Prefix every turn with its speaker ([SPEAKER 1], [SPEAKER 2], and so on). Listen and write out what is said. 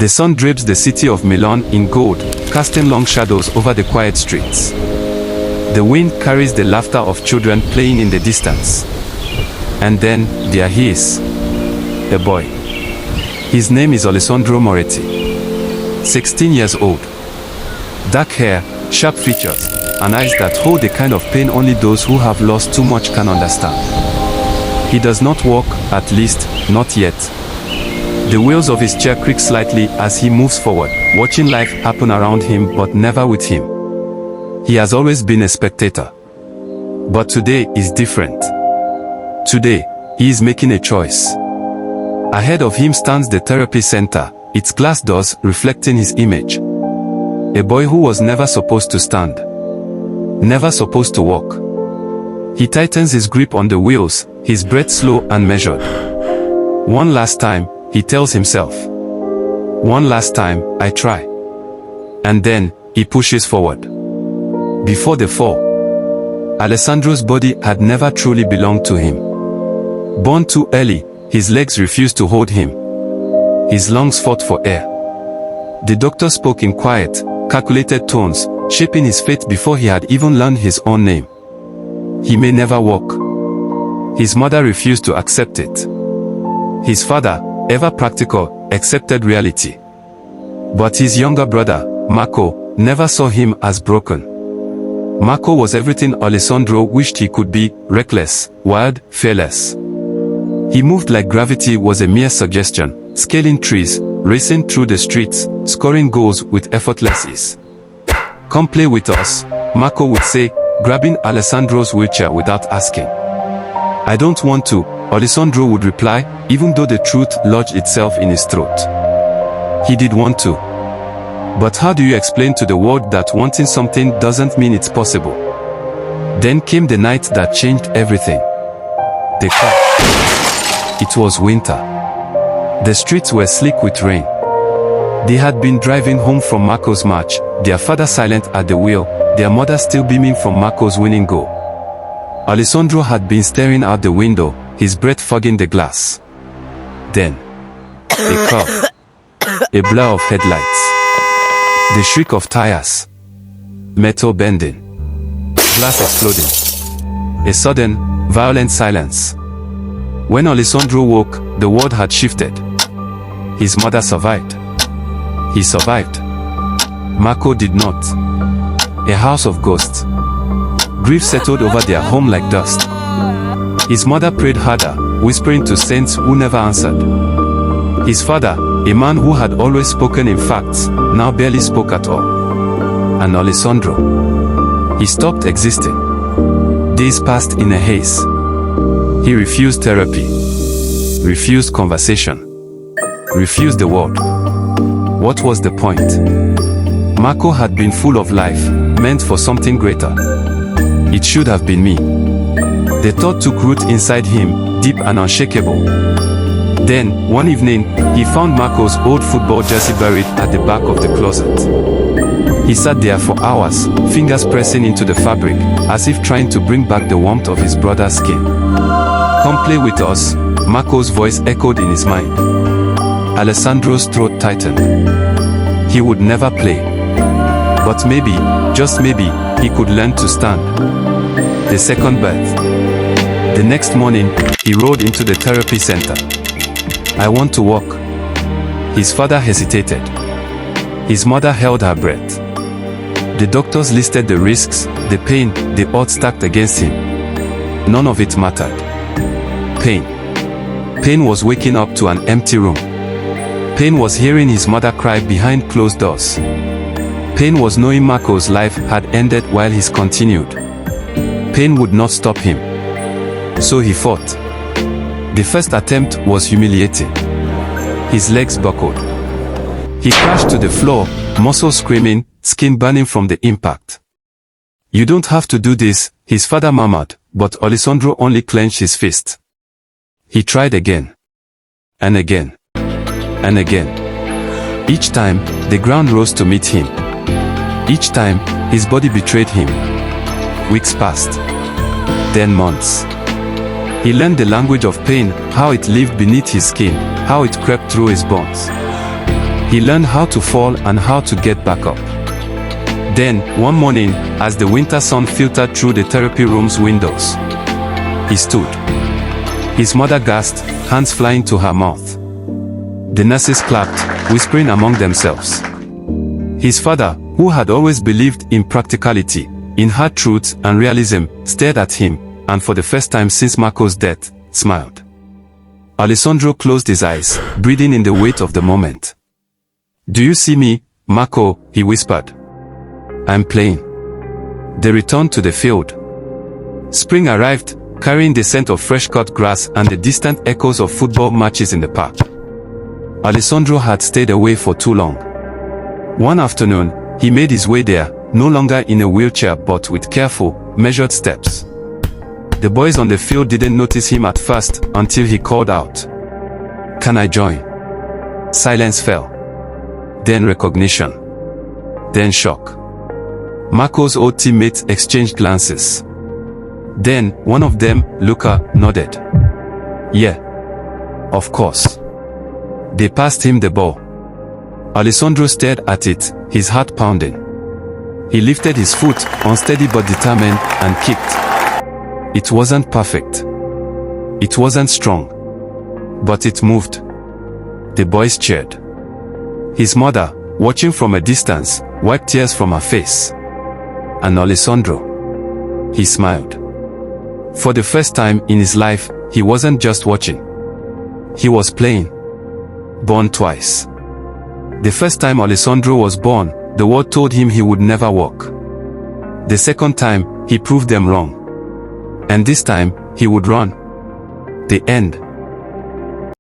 [SPEAKER 1] The sun drapes the city of Milan in gold, casting long shadows over the quiet streets. The wind carries the laughter of children playing in the distance. And then, there he is. A boy. His name is Alessandro Moretti. 16 years old. Dark hair, sharp features, and eyes that hold the kind of pain only those who have lost too much can understand. He does not walk, at least, not yet. The wheels of his chair creak slightly as he moves forward, watching life happen around him but never with him. He has always been a spectator. But today is different. Today, he is making a choice. Ahead of him stands the therapy center, its glass doors reflecting his image. A boy who was never supposed to stand. Never supposed to walk. He tightens his grip on the wheels, his breath slow and measured. One last time, he tells himself. One last time, I try. And then, he pushes forward. Before the fall, Alessandro's body had never truly belonged to him. Born too early, his legs refused to hold him. His lungs fought for air. The doctor spoke in quiet, calculated tones, shaping his fate before he had even learned his own name. He may never walk. His mother refused to accept it. His father, ever practical, accepted reality. But his younger brother, Marco, never saw him as broken. Marco was everything Alessandro wished he could be: reckless, wild, fearless. He moved like gravity was a mere suggestion, scaling trees, racing through the streets, scoring goals with effortless ease. Come play with us, Marco would say, grabbing Alessandro's wheelchair without asking. I don't want to, Alessandro would reply, even though the truth lodged itself in his throat. He did want to. But how do you explain to the world that wanting something doesn't mean it's possible? Then came the night that changed everything. The car. It was winter. The streets were slick with rain. They had been driving home from Marco's match, their father silent at the wheel, their mother still beaming from Marco's winning goal. Alessandro had been staring out the window, his breath fogging the glass. Then, a car. A blur of headlights. The shriek of tires. Metal bending. Glass exploding. A sudden, violent silence. When Alessandro woke, the world had shifted. His mother survived. He survived. Marco did not. A house of ghosts. Grief settled over their home like dust. His mother prayed harder, whispering to saints who never answered. His father, a man who had always spoken in facts, now barely spoke at all. And Alessandro. He stopped existing. Days passed in a haze. He refused therapy. Refused conversation. Refused the world. What was the point? Marco had been full of life, meant for something greater. It should have been me. The thought took root inside him, deep and unshakable. Then, one evening, he found Marco's old football jersey buried at the back of the closet. He sat there for hours, fingers pressing into the fabric, as if trying to bring back the warmth of his brother's skin. Come play with us, Marco's voice echoed in his mind. Alessandro's throat tightened. He would never play. But maybe, just maybe, he could learn to stand. The second birth. The next morning, he rode into the therapy center. I want to walk. His father hesitated. His mother held her breath. The doctors listed the risks, the pain, the odds stacked against him. None of it mattered. Pain. Pain was waking up to an empty room. Pain was hearing his mother cry behind closed doors. Pain was knowing Marco's life had ended while his continued. Pain would not stop him. So he fought. The first attempt was humiliating. His legs buckled. He crashed to the floor, muscles screaming, skin burning from the impact. You don't have to do this, his father murmured, but Alessandro only clenched his fist. He tried again. And again. And again. Each time, the ground rose to meet him. Each time, his body betrayed him. Weeks passed. Then months. He learned the language of pain, how it lived beneath his skin, how it crept through his bones. He learned how to fall and how to get back up. Then, one morning, as the winter sun filtered through the therapy room's windows, he stood. His mother gasped, hands flying to her mouth. The nurses clapped, whispering among themselves. His father, who had always believed in practicality, in hard truth and realism, stared at him, and for the first time since Marco's death, smiled. Alessandro closed his eyes, breathing in the weight of the moment. "Do you see me, Marco?" he whispered. "I'm playing." They returned to the field. Spring arrived, carrying the scent of fresh-cut grass and the distant echoes of football matches in the park. Alessandro had stayed away for too long. One afternoon, he made his way there, no longer in a wheelchair but with careful, measured steps. The boys on the field didn't notice him at first until he called out, "Can I join?" Silence fell. Then recognition. Then shock. Marco's old teammates exchanged glances. Then, one of them, Luca, nodded. "Yeah. Of course." They passed him the ball. Alessandro stared at it, his heart pounding. He lifted his foot, unsteady but determined, and kicked. It wasn't perfect. It wasn't strong. But it moved. The boys cheered. His mother, watching from a distance, wiped tears from her face. And Alessandro. He smiled. For the first time in his life, he wasn't just watching. He was playing. Born twice. The first time Alessandro was born, the world told him he would never walk. The second time, he proved them wrong. And this time, he would run. The end.